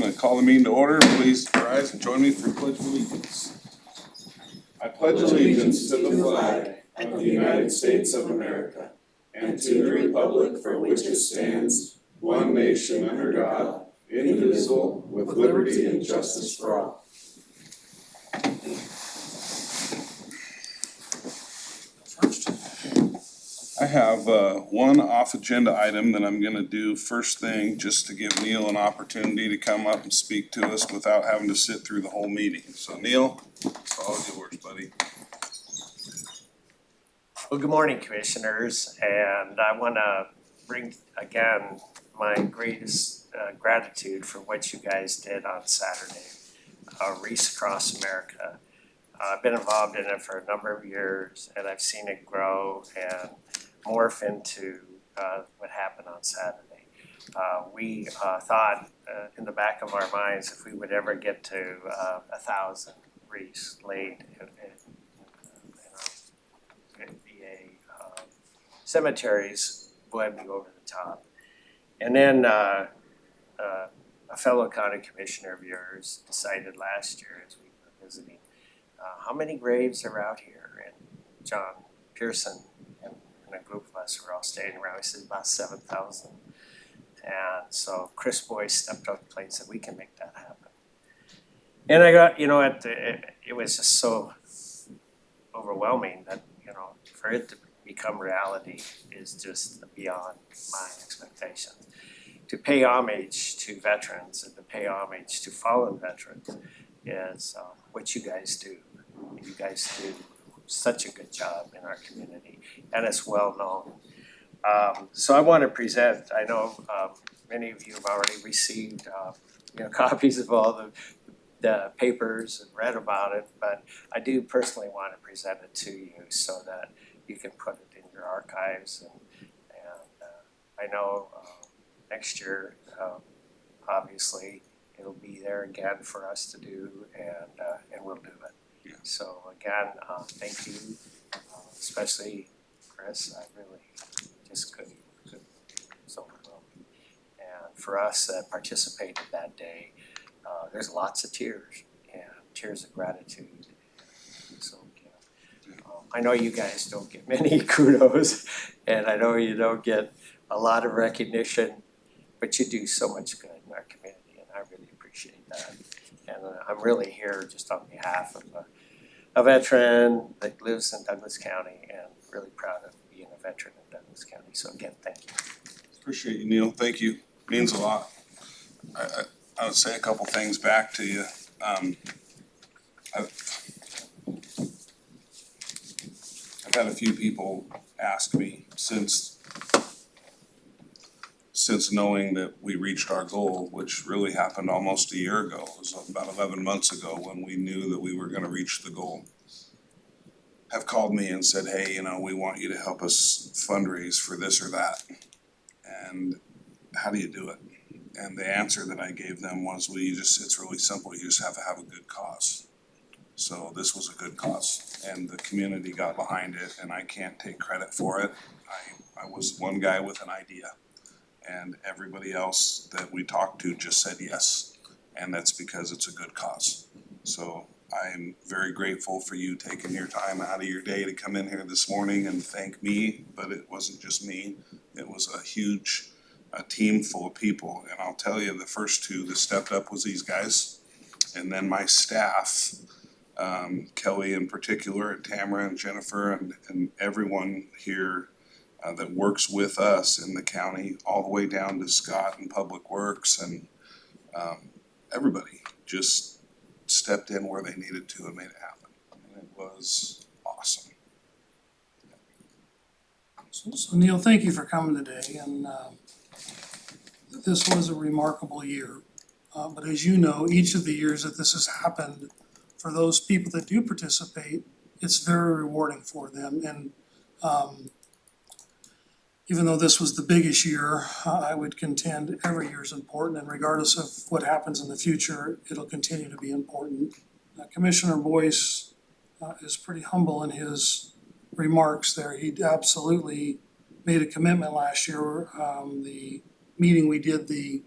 gonna call the meeting to order. Please rise and join me for pledge of allegiance. I pledge allegiance to the flag of the United States of America and to the republic for which it stands, one nation under God, indivisible, with liberty and justice for all. I have one off-agenda item that I'm gonna do first thing, just to give Neil an opportunity to come up and speak to us without having to sit through the whole meeting. So Neil, it's all yours, buddy. Well, good morning, commissioners, and I wanna bring again my greatest gratitude for what you guys did on Saturday. Race Across America. I've been involved in it for a number of years and I've seen it grow and morph into what happened on Saturday. We thought in the back of our minds, if we would ever get to 1,000 wreaths laid in our VA cemeteries, would be over the top. And then a fellow county commissioner of yours decided last year as we were visiting, how many graves are out here? And John Pearson and a group of us were all standing around, he said about 7,000. And so Chris Boyce stepped up to the plate and said, we can make that happen. And I got, it was just so overwhelming that, for it to become reality is just beyond my expectations. To pay homage to veterans and to pay homage to fallen veterans is what you guys do. You guys do such a good job in our community and it's well known. So I want to present, I know many of you have already received copies of all the papers and read about it, but I do personally want to present it to you so that you can put it in your archives and I know next year obviously it'll be there again for us to do and we'll do it. Yeah. So again, thank you, especially Chris, I really just couldn't so well. And for us that participated that day, there's lots of tears and tears of gratitude. So I know you guys don't get many kudos and I know you don't get a lot of recognition, but you do so much good in our community and I really appreciate that. And I'm really here just on behalf of a veteran that lives in Douglas County and really proud of being a veteran in Douglas County. So again, thank you. Appreciate you, Neil. Thank you. Means a lot. I would say a couple things back to you. I've had a few people ask me since knowing that we reached our goal, which really happened almost a year ago. It was about 11 months ago when we knew that we were gonna reach the goal. Have called me and said, hey, we want you to help us fundraise for this or that. And how do you do it? And the answer that I gave them was, it's really simple, you just have to have a good cause. So this was a good cause and the community got behind it and I can't take credit for it. I was one guy with an idea and everybody else that we talked to just said yes. And that's because it's a good cause. So I'm very grateful for you taking your time out of your day to come in here this morning and thank me, but it wasn't just me. It was a huge team full of people, and I'll tell you, the first two that stepped up was these guys, and then my staff, Kelly in particular, and Tamara and Jennifer, and everyone here that works with us in the county, all the way down to Scott and Public Works, and everybody just stepped in where they needed to and made it happen, and it was awesome. So Neil, thank you for coming today, and this was a remarkable year. But as you know, each of the years that this has happened, for those people that do participate, it's very rewarding for them. And even though this was the biggest year, I would contend every year is important, and regardless of what happens in the future, it'll continue to be important. Commissioner Boyce is pretty humble in his remarks there. He absolutely made a commitment last year. The meeting we did, the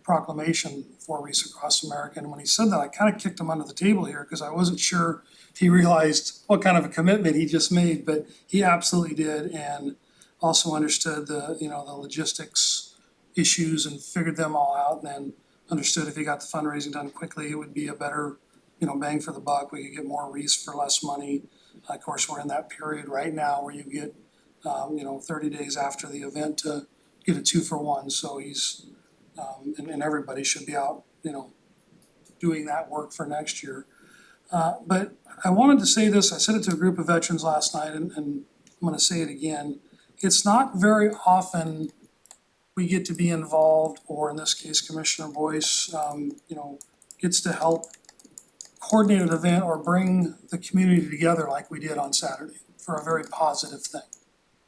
proclamation for Wreaths Across America. And when he said that, I kind of kicked him under the table here because I wasn't sure he realized what kind of a commitment he just made, but he absolutely did, and also understood the, you know, the logistics issues and figured them all out, and then understood if he got the fundraising done quickly, it would be a better, you know, bang for the buck. We could get more wreaths for less money. Of course, we're in that period right now where you get, you know, 30 days after the event to get a 2-for-1. So he's, and everybody should be out, you know, doing that work for next year. But I wanted to say this, I said it to a group of veterans last night, and I'm gonna say it again. It's not very often we get to be involved, or in this case, Commissioner Boyce, you know, gets to help coordinate an event or bring the community together like we did on Saturday for a very positive thing,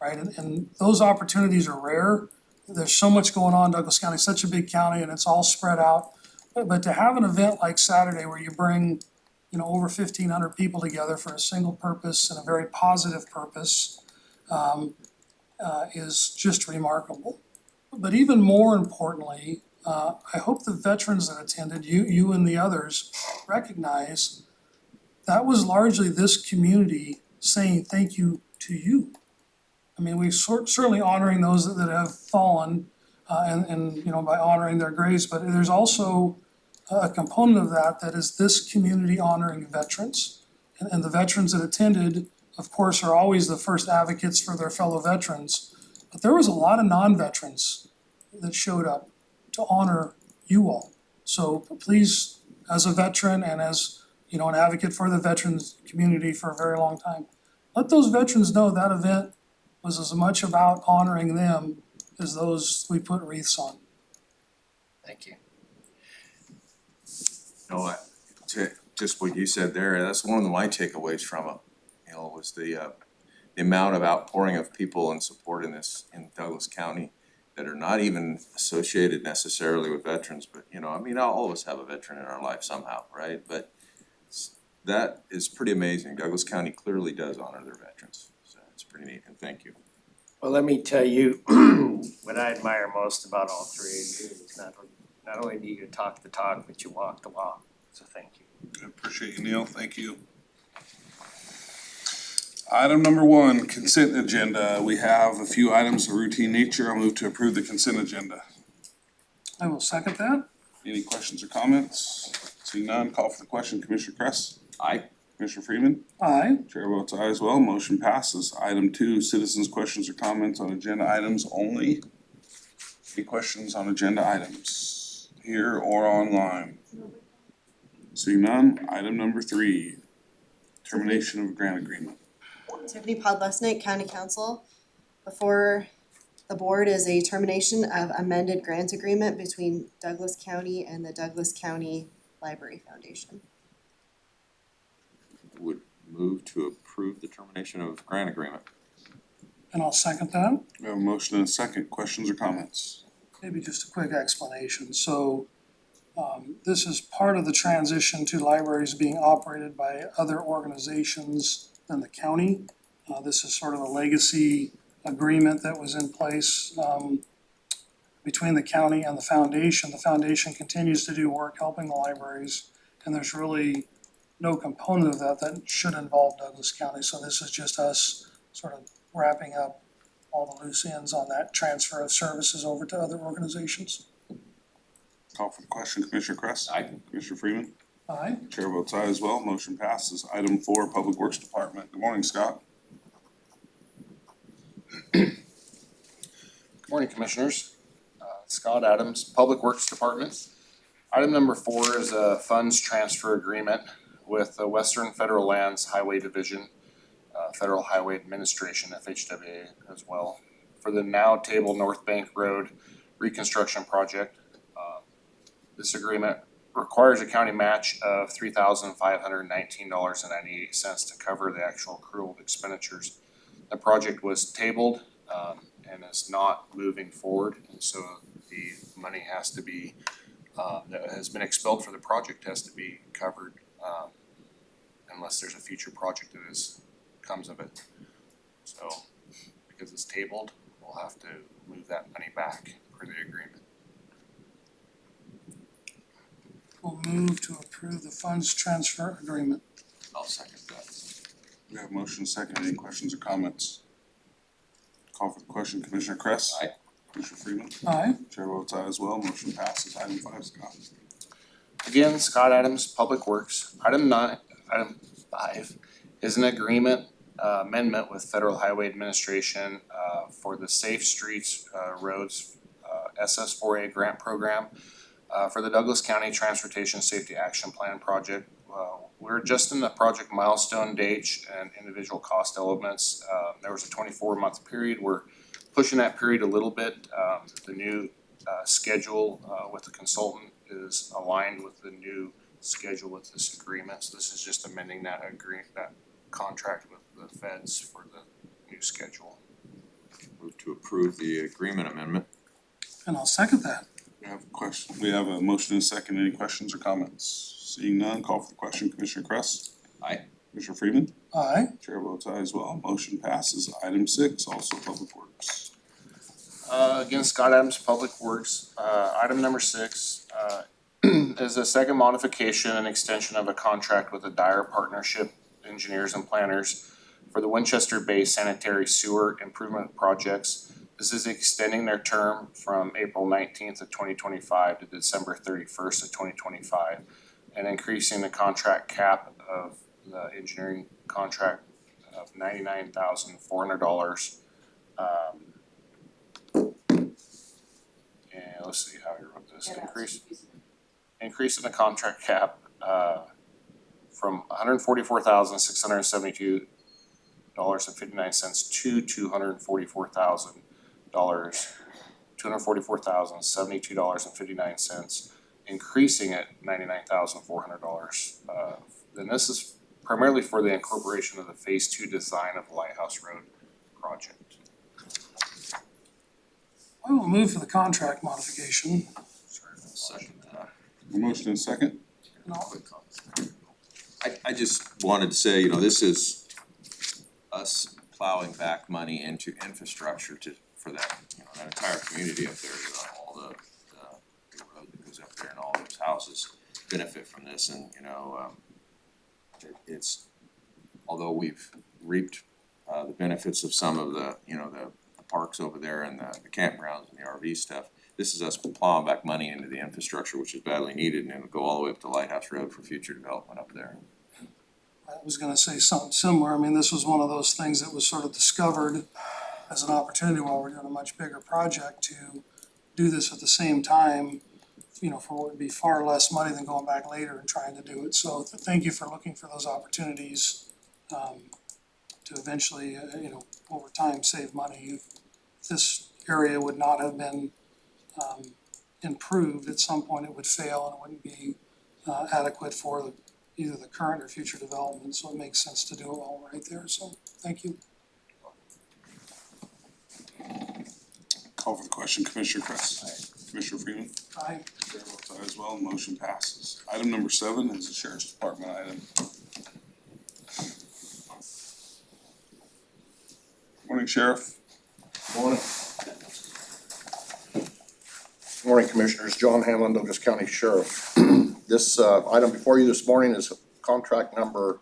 right? And those opportunities are rare. There's so much going on. Douglas County is such a big county and it's all spread out. But to have an event like Saturday where you bring, you know, over 1,500 people together for a single purpose and a very positive purpose, is just remarkable. But even more importantly, I hope the veterans that attended, you and the others, recognize that was largely this community saying thank you to you. I mean, we certainly honoring those that have fallen, and, you know, by honoring their graves, but there's also a component of that is this community honoring veterans. And the veterans that attended, of course, are always the first advocates for their fellow veterans. But there was a lot of non-veterans that showed up to honor you all. So please, as a veteran and as, you know, an advocate for the veterans community for a very long time, let those veterans know that event was as much about honoring them as those we put wreaths on. Thank you. No, to just what you said there, that's one of my takeaways from it, you know, was the amount of outpouring of people and support in this, in Douglas County that are not even associated necessarily with veterans, but, you know, I mean, all of us have a veteran in our life somehow, right? But that is pretty amazing. Douglas County clearly does honor their veterans, so it's pretty neat, and thank you. Well, let me tell you, what I admire most about all three of you is not only do you talk the talk, but you walk the walk. So thank you. I appreciate you, Neil, thank you. Item number 1, consent agenda. We have a few items of routine nature. I'll move to approve the consent agenda. I will second that. Any questions or comments? Seeing none, call for the question. Commissioner Kress? Aye. Commissioner Freeman? Aye. Chair votes aye as well. Motion passes. Item 2, citizens' questions or comments on agenda items only. Any questions on agenda items, here or online? Seeing none, item number 3, termination of grant agreement. Tiffany Podlesnik, County Council. Before the board is a termination of amended grant agreement between Douglas County and the Douglas County Library Foundation. Would move to approve the termination of grant agreement. And I'll second that. We have a motion and a second. Questions or comments? Maybe just a quick explanation. So this is part of the transition to libraries being operated by other organizations than the county. This is sort of a legacy agreement that was in place between the county and the foundation. The foundation continues to do work helping the libraries, and there's really no component of that should involve Douglas County. So this is just us sort of wrapping up all the loose ends on that transfer of services over to other organizations. Call for the question. Commissioner Kress? Aye. Commissioner Freeman? Aye. Chair votes aye as well. Motion passes. Item 4, Public Works Department. Good morning, Scott. Good morning, Commissioners. Scott Adams, Public Works Department. Item number 4 is a funds transfer agreement with the Western Federal Lands Highway Division, Federal Highway Administration, FHWA as well, for the now tabled North Bank Road reconstruction project. This agreement requires a county match of $3,519.98 to cover the actual accrual expenditures. The project was tabled and is not moving forward, and so the money has to be that has been expelled for the project has to be covered unless there's a future project that comes of it. So because it's tabled, we'll have to move that money back per the agreement. will move to approve the funds transfer agreement. I'll second that. We have motion second. Any questions or comments? Call for the question. Commissioner Kress? Aye. Commissioner Freeman? Aye. Chair votes aye as well. Motion passes. Item 5, Scott. Again, Scott Adams, Public Works. Item 5 is an agreement amendment with Federal Highway Administration for the Safe Streets Roads SS4A grant program for the Douglas County Transportation Safety Action Plan project. We're just in the project milestone dates and individual cost elements. There was a 24-month period. We're pushing that period a little bit. The new schedule with the consultant is aligned with the new schedule with this agreement. So this is just amending that contract with the feds for the new schedule. Move to approve the agreement amendment. And I'll second that. We have a motion and a second. Any questions or comments? Seeing none, call for the question. Commissioner Kress? Aye. Commissioner Freeman? Aye. Chair votes aye as well. Motion passes. Item 6, also Public Works. Again, Scott Adams, Public Works. Item number 6 is a second modification and extension of a contract with the Dyer Partnership Engineers and Planners for the Winchester Bay Sanitary Sewer Improvement Projects. This is extending their term from April 19th of 2025 to December 31st of 2025 and increasing the contract cap of the engineering contract of $99,400. And let's see how I wrote this. Increasing the contract cap from $144,672.59 to $244,072.59, increasing it $99,400. Then this is primarily for the incorporation of the Phase 2 design of Lighthouse Road project. I will move for the contract modification. Second that. A motion and a second. And I'll- I just wanted to say, this is us plowing back money into infrastructure for that, that entire community up there, all the road that goes up there and all those houses benefit from this and, it's, although we've reaped the benefits of some of the parks over there and the campgrounds and the RV stuff, this is us plowing back money into the infrastructure, which is badly needed, and it'll go all the way up to Lighthouse Road for future development up there. I was gonna say something similar. I mean, this was one of those things that was sort of discovered as an opportunity while we're doing a much bigger project to do this at the same time, for what would be far less money than going back later and trying to do it. So thank you for looking for those opportunities to eventually, over time, save money. If this area would not have been improved, at some point it would fail and it wouldn't be adequate for either the current or future development, so it makes sense to do it all right there, so thank you. Call for the question. Commissioner Kress? Aye. Commissioner Freeman? Aye. Chair votes aye as well. Motion passes. Item number 7 is the Sheriff's Department item. Morning, Sheriff. Morning. Morning, Commissioners. John Hanlon, Douglas County Sheriff. This item before you this morning is contract number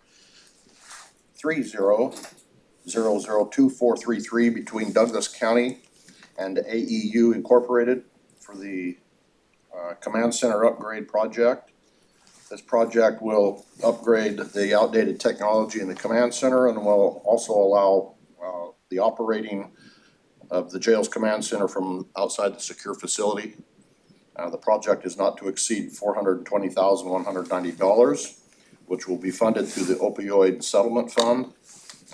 30002433 between Douglas County and AEU Incorporated for the Command Center Upgrade Project. This project will upgrade the outdated technology in the Command Center and will also allow the operating of the jail's Command Center from outside the secure facility. The project is not to exceed $420,190, which will be funded through the opioid settlement fund.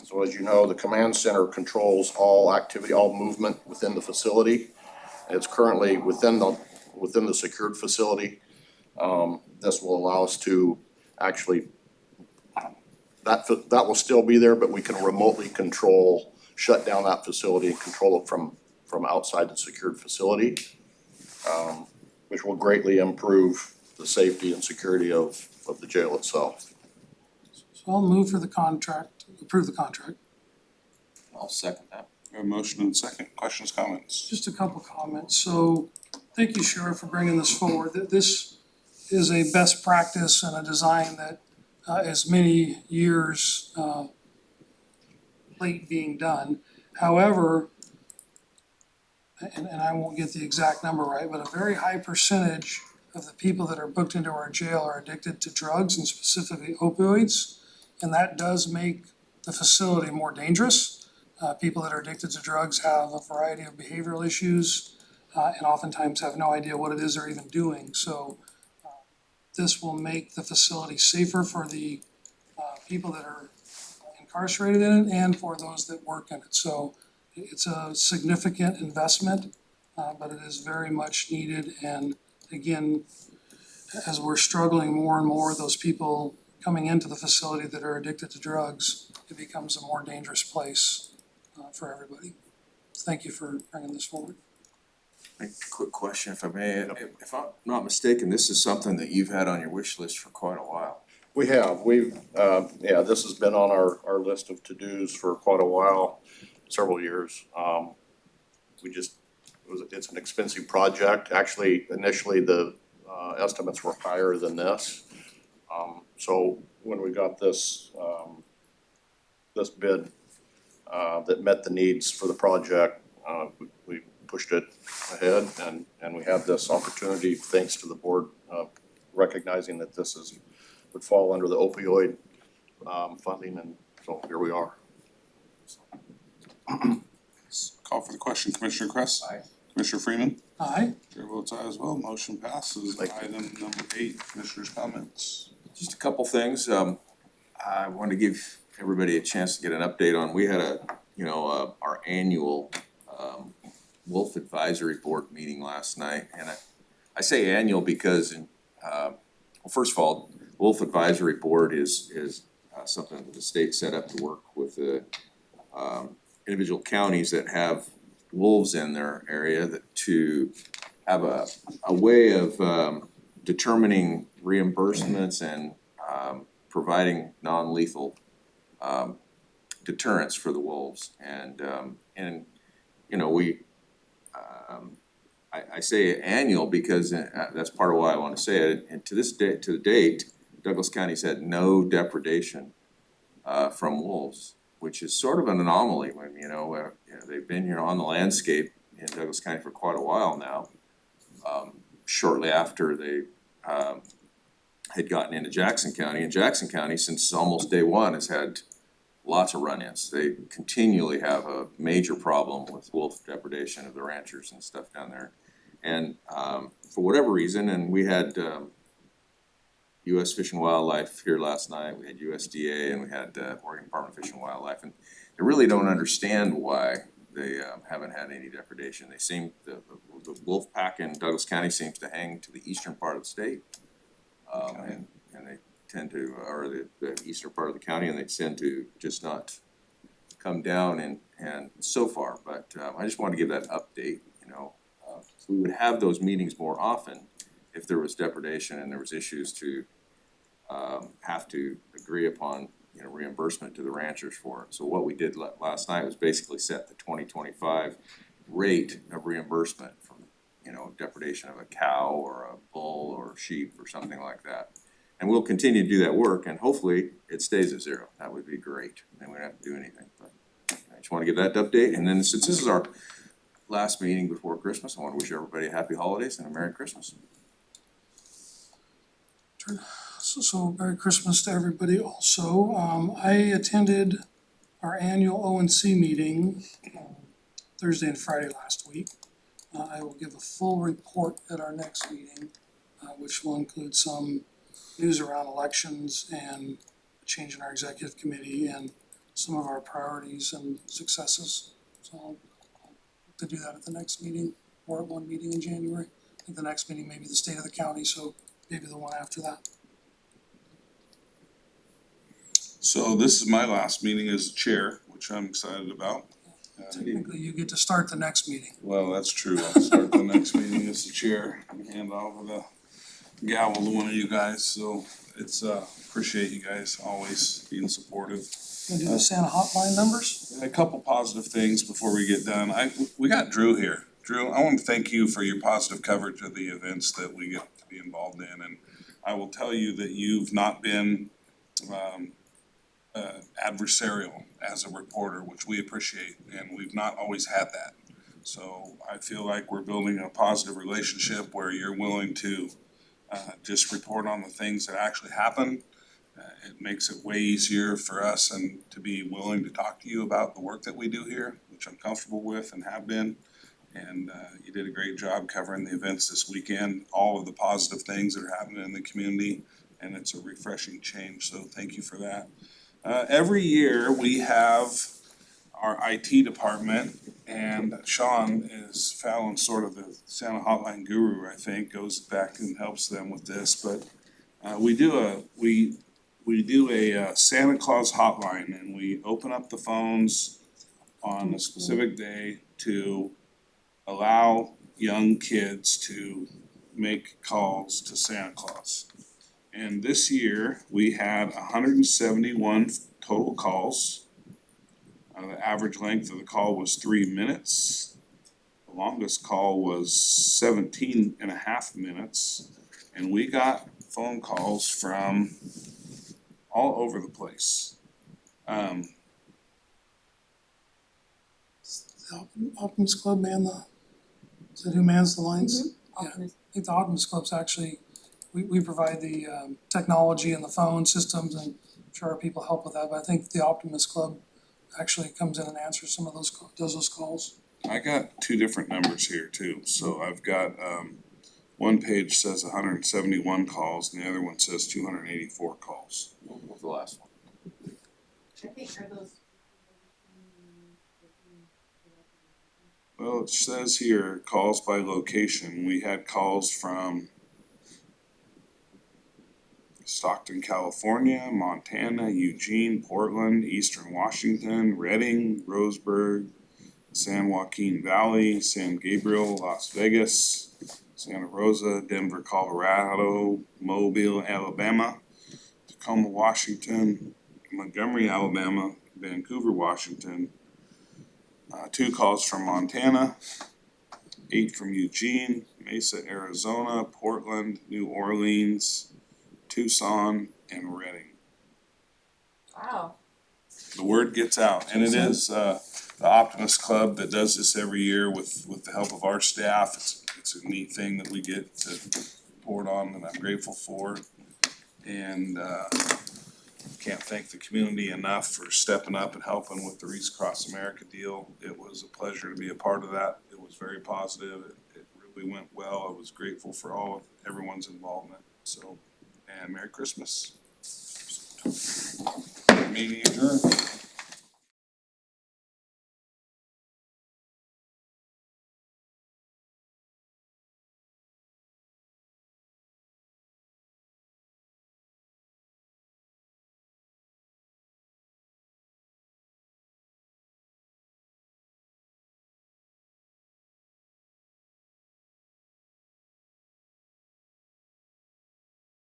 So as you know, the Command Center controls all activity, all movement within the facility. It's currently within the secured facility. This will allow us to actually, that will still be there, but we can remotely shut down that facility and control it from outside the secured facility. Which will greatly improve the safety and security of the jail itself. So I'll move for the contract, approve the contract. I'll second that. We have a motion and a second. Questions, comments? Just a couple comments. So thank you, Sheriff, for bringing this forward. This is a best practice and a design that is many years late being done. However, and I won't get the exact number right, but a very high percentage of the people that are booked into our jail are addicted to drugs and specifically opioids. And that does make the facility more dangerous. People that are addicted to drugs have a variety of behavioral issues and oftentimes have no idea what it is they're even doing. So this will make the facility safer for the people that are incarcerated in it and for those that work in it. So it's a significant investment, but it is very much needed. And again, as we're struggling more and more, those people coming into the facility that are addicted to drugs, it becomes a more dangerous place for everybody. Thank you for bringing this forward. A quick question, if I may. If I'm not mistaken, this is something that you've had on your wish list for quite a while. We have, this has been on our list of to-dos for quite a while, several years. It's an expensive project. Actually, initially, the estimates were higher than this. So when we got this bid that met the needs for the project, we pushed it ahead and we have this opportunity, thanks to the board recognizing that this would fall under the opioid funding, and so here we are. Call for the question, Commissioner Kress. Aye. Commissioner Freeman. Aye. Chair votes aye as well, motion passes. Thank you. Item number 8, Commissioners' comments. Just a couple things, I wanted to give everybody a chance to get an update on, we had our annual, Wolf Advisory Board meeting last night, and I say annual because well, first of all, Wolf Advisory Board is something that the state set up to work with the, individual counties that have wolves in their area to have a way of, determining reimbursements and providing non-lethal deterrence for the wolves. And we I say annual because that's part of why I want to say it. And to the date, Douglas County's had no depredation from wolves, which is sort of an anomaly when they've been here on the landscape in Douglas County for quite a while now. Shortly after they had gotten into Jackson County, and Jackson County, since almost day one, has had lots of run-ins. They continually have a major problem with wolf depredation of the ranchers and stuff down there. And for whatever reason, and we had US Fish and Wildlife here last night, we had USDA, and we had Oregon Department of Fish and Wildlife, and they really don't understand why they haven't had any depredation. They seem, the wolf pack in Douglas County seems to hang to the eastern part of the state. And they tend to, or the eastern part of the county, and they tend to just not come down and so far. But I just wanted to give that update, we would have those meetings more often if there was depredation and there was issues to have to agree upon, reimbursement to the ranchers for it. So what we did last night was basically set the 2025 rate of reimbursement for, depredation of a cow or a bull or sheep or something like that. And we'll continue to do that work, and hopefully it stays at zero. That would be great, then we don't have to do anything. But I just wanna give that update, and then since this is our last meeting before Christmas, I wanna wish everybody a happy holidays and a Merry Christmas. So Merry Christmas to everybody also. I attended our annual ONC meeting Thursday and Friday last week. I will give a full report at our next meeting, which will include some news around elections and a change in our executive committee and some of our priorities and successes. So I'll hope to do that at the next meeting or at one meeting in January. I think the next meeting may be the state of the county, so maybe the one after that. So this is my last meeting as chair, which I'm excited about. Technically, you get to start the next meeting. Well, that's true. I'll start the next meeting as the chair and hand over the gavel to one of you guys. So it's appreciate you guys always being supportive. Gonna do the Santa hotline numbers? A couple positive things before we get done. We got Drew here. Drew, I want to thank you for your positive coverage of the events that we get to be involved in, and I will tell you that you've not been adversarial as a reporter, which we appreciate, and we've not always had that. So I feel like we're building a positive relationship where you're willing to just report on the things that actually happen. It makes it way easier for us and to be willing to talk to you about the work that we do here, which I'm comfortable with and have been. And you did a great job covering the events this weekend, all of the positive things that are happening in the community, and it's a refreshing change, so thank you for that. Every year, we have our IT department, and Sean is Fallon's sort of the Santa hotline guru, I think, goes back and helps them with this, but we do a Santa Claus hotline, and we open up the phones on a specific day to allow young kids to make calls to Santa Claus. And this year, we had 171 total calls. The average length of the call was 3 minutes. The longest call was 17 and a half minutes. And we got phone calls from all over the place. The Optimist Club is that who mans the lines? Yeah, I think the Optimist Club's actually, we provide the technology and the phone systems, and I'm sure our people help with that, but I think the Optimist Club actually comes in and answers some of those, does those calls. I got two different numbers here too, so I've got, one page says 171 calls and the other one says 284 calls. What was the last one? I think are those. Well, it says here, calls by location. We had calls from Stockton, California, Montana, Eugene, Portland, Eastern Washington, Redding, Roseburg, San Joaquin Valley, San Gabriel, Las Vegas, Santa Rosa, Denver, Colorado, Mobile, Alabama, Tacoma, Washington, Montgomery, Alabama, Vancouver, Washington, 2 calls from Montana, 8 from Eugene, Mesa, Arizona, Portland, New Orleans, Tucson, and Redding. Wow. The word gets out, and it is the Optimist Club that does this every year with the help of our staff. It's a neat thing that we get to report on, and I'm grateful for. And can't thank the community enough for stepping up and helping with the Reach Across America deal. It was a pleasure to be a part of that. It was very positive. It really went well. I was grateful for everyone's involvement. So, and Merry Christmas. Meeting adjourned.